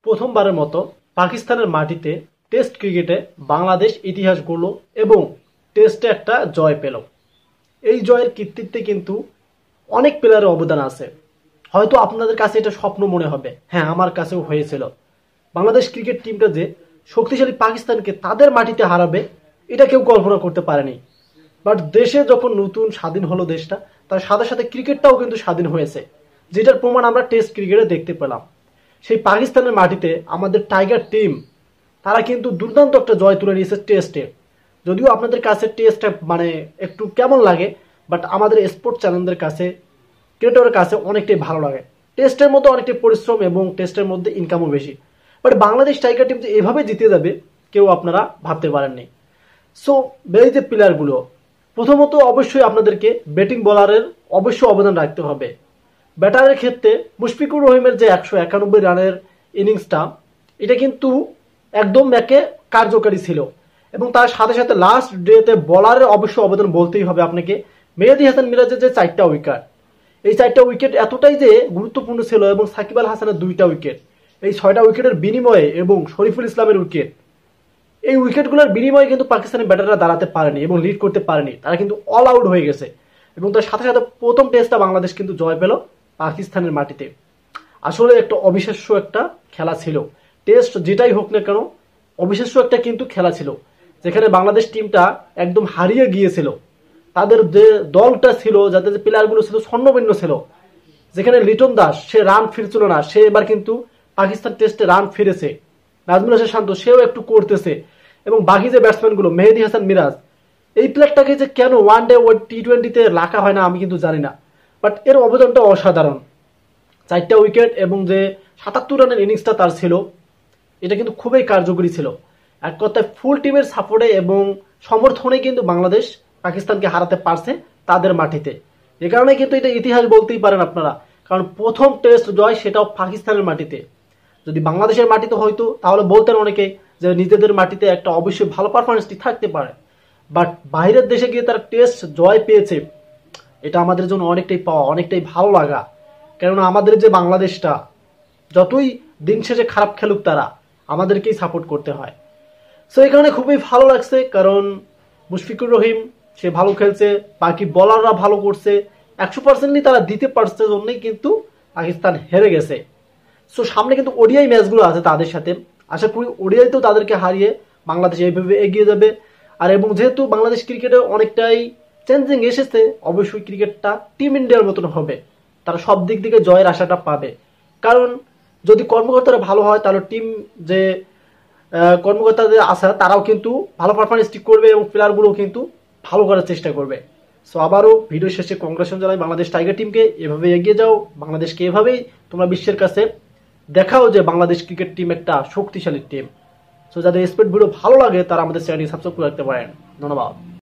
প্রথমবারের মতো পাকিস্তানের মাটিতে টেস্ট ক্রিকেটে বাংলাদেশ ইতিহাস গড়ল এবং টেস্টে একটা জয় পেল। এই জয়ের কৃতিত্বে কিন্তু অনেক প্লেয়ারের অবদান আছে। হয়তো আপনাদের কাছে এটা স্বপ্ন মনে হবে, হ্যাঁ আমার কাছেও হয়েছিল। বাংলাদেশ ক্রিকেট টিমটা যে শক্তিশালী পাকিস্তানকে তাদের মাটিতে হারাবে এটা কেউ কল্পনা করতে পারেনি। বাট দেশে যখন নতুন স্বাধীন হলো দেশটা, তার সাথে সাথে ক্রিকেটটাও কিন্তু স্বাধীন হয়েছে, যেটার প্রমাণ আমরা টেস্ট ক্রিকেটে দেখতে পেলাম। সেই পাকিস্তানের মাটিতে আমাদের টাইগার টিম তারা কিন্তু দুর্দান্ত একটা জয় তুলে নিয়েছে টেস্টে। যদিও আপনাদের কাছে টেস্টটা মানে একটু কেমন লাগে, বাট আমাদের স্পোর্টস চ্যানেলদের কাছে, ক্রিকেটের কাছে অনেকটাই ভালো লাগে। টেস্টের মধ্যে অনেকটাই পরিশ্রম এবং টেস্টের মধ্যে ইনকামও বেশি। বাট বাংলাদেশ টাইগার টিম যে এভাবে জিতে যাবে কেউ আপনারা ভাবতে পারেননি। সো এই যে প্লেয়ারগুলো, প্রথমত অবশ্যই আপনাদেরকে ব্যাটিং বোলারের অবশ্যই অবদান রাখতে হবে। ব্যাটারের ক্ষেত্রে মুশফিকুর রহিমের যে 191 রানের ইনিংসটা, এটা কিন্তু একদম একে কার্যকারী ছিল। এবং তার সাথে সাথে লাস্ট ডেতে বলারের অবশ্যই অবদান বলতেই হবে আপনাকে। মেহেদী হাসান মিরাজের যে 4টা উইকেট, এই 4টা উইকেট এতটাই যে গুরুত্বপূর্ণ ছিল, এবং সাকিব আল হাসানের 2টা উইকেট, এই 6টা উইকেটের বিনিময়ে, এবং শরীফুল ইসলামের উইকেট, এই উইকেটগুলোর বিনিময়ে কিন্তু পাকিস্তানি ব্যাটাররা দাঁড়াতে পারেনি এবং লিড করতে পারেনি। তারা কিন্তু অল আউট হয়ে গেছে। এবং তার সাথে সাথে প্রথম টেস্টটা বাংলাদেশ কিন্তু জয় পেল পাকিস্তানের মাটিতে। আসলে একটা অবিশ্বাস্য একটা খেলা ছিল। টেস্ট যেটাই হোক না কেন, অবিশ্বাস্য একটা কিন্তু খেলা ছিল, যেখানে বাংলাদেশ টিমটা একদম হারিয়ে গিয়েছিল। তাদের যে দলটা ছিল, যাদের যে প্লেয়ারগুলো ছিল ছন্নভিন্ন ছিল, যেখানে লিটন দাস সে রান ফিরছিল না, সে এবার কিন্তু পাকিস্তান টেস্টে রান ফিরেছে। নাজমুল হাসান শান্ত সেও একটু করতেছে। এবং বাকি যে ব্যাটসম্যানগুলো, মেহেদী হাসান মিরাজ, এই প্লেয়ারটাকে যে কেন ওয়ান ডে ও টি-20-তে রাখা হয় না আমি কিন্তু জানি না। বাট এর অবদানটা অসাধারণ। 4টা উইকেট এবং যে 77 রানের ইনিংসটা তার ছিল, এটা কিন্তু খুবই কার্যকরী ছিল। এক কথায় ফুল টিমের সাপোর্টে এবং সমর্থনে কিন্তু বাংলাদেশ পাকিস্তানকে হারাতে পারছে তাদের মাটিতে। এ কারণে কিন্তু এটা ইতিহাস বলতেই পারেন আপনারা, কারণ প্রথম টেস্ট জয় সেটাও পাকিস্তানের মাটিতে। যদি বাংলাদেশের মাটিতে হয়তো তাহলে বলতেন অনেকে যে নিজেদের মাটিতে একটা অবশ্যই ভালো পারফরমেন্সটি থাকতে পারে। বাট বাইরের দেশে গিয়ে তারা টেস্ট জয় পেয়েছে, এটা আমাদের জন্য অনেকটাই পাওয়া, অনেকটাই ভালো লাগা। কেননা আমাদের যে বাংলাদেশটা যতই দিন শেষে খারাপ খেলুক, তারা আমাদেরকেই সাপোর্ট করতে হয়। সো এই কারণে খুবই ভালো লাগছে, কারণ মুশফিকুর রহিম সে ভালো খেলছে, বাকি বলাররা ভালো করছে, 100% তারা দিতে পারছে, জন্যই কিন্তু পাকিস্তান হেরে গেছে। সো সামনে কিন্তু ওডিআই ম্যাচগুলো আছে তাদের সাথে, আশা করি ওডিআইতেও তাদেরকে হারিয়ে বাংলাদেশ এইভাবে এগিয়ে যাবে। আর এবং যেহেতু বাংলাদেশ ক্রিকেটে অনেকটাই চেঞ্জিং এসেছে, অবশ্যই ক্রিকেটটা টিম ইন্ডিয়ার মতন হবে। তারা সব দিক থেকে জয়ের আশাটা পাবে। কারণ যদি কর্মকর্তারা ভালো হয়, তাহলে টিম যে কর্মকর্তাদের আশা, তারাও কিন্তু ভালো পারফরমেন্স ঠিক করবে এবং প্লেয়ারগুলোও কিন্তু ভালো করার চেষ্টা করবে। সো আবারও ভিডিও শেষে কংগ্রেচুলেশন জানাই বাংলাদেশ টাইগার টিমকে। এভাবে এগিয়ে যাও, বাংলাদেশকে এভাবেই তোমরা বিশ্বের কাছে দেখাও যে বাংলাদেশ ক্রিকেট টিম একটা শক্তিশালী টিম। সো যাদের স্পোর্ট ভিডিও ভালো লাগে তারা আমাদের চ্যানেলটি সাবস্ক্রাইব করে রাখতে পারেন। ধন্যবাদ।